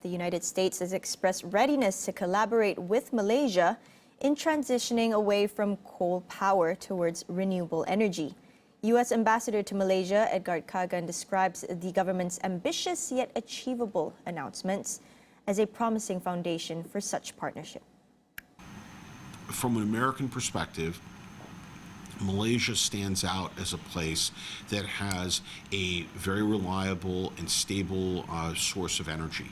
The United States has expressed readiness to collaborate with Malaysia in transitioning away from coal power towards renewable energy. U.S. Ambassador to Malaysia, Edgard Kagan, describes the government's ambitious yet achievable announcements as a promising foundation for such partnership. From an American perspective, Malaysia stands out as a place that has a very reliable and stable source of energy.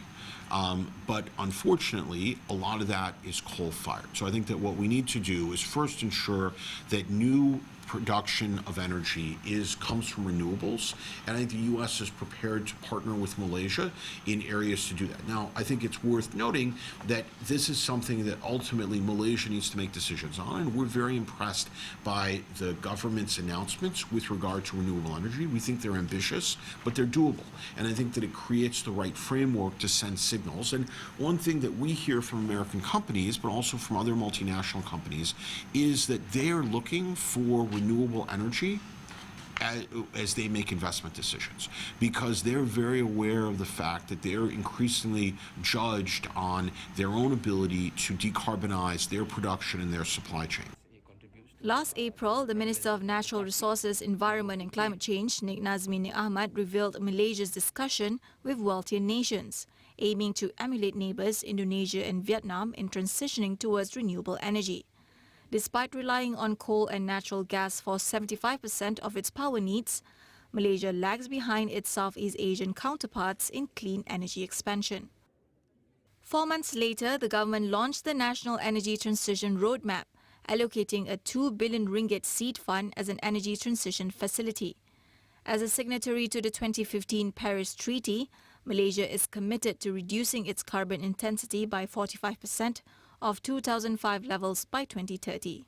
But unfortunately, a lot of that is coal-fired. So I think that what we need to do is first ensure that new production of energy comes from renewables, and I think the U.S. is prepared to partner with Malaysia in areas to do that. Now, I think it's worth noting that this is something that ultimately Malaysia needs to make decisions on, and we're very impressed by the government's announcements with regard to renewable energy. We think they're ambitious, but they're doable, and I think that it creates the right framework to send signals. And one thing that we hear from American companies, but also from other multinational companies, is that they are looking for renewable energy as they make investment decisions, because they're very aware of the fact that they're increasingly judged on their own ability to decarbonize their production and their supply chain. Last April, the Minister of Natural Resources, Environment and Climate Change, Nik Nazmi Ahmad, revealed Malaysia's discussion with wealthier nations, aiming to emulate neighbours Indonesia and Vietnam in transitioning towards renewable energy. Despite relying on coal and natural gas for 75% of its power needs, Malaysia lags behind its Southeast Asian counterparts in clean energy expansion. 4 months later, the government launched the National Energy Transition Roadmap, allocating a 2 billion ringgit seed fund as an energy transition facility. As a signatory to the 2015 Paris Treaty, Malaysia is committed to reducing its carbon intensity by 45% of 2005 levels by 2030.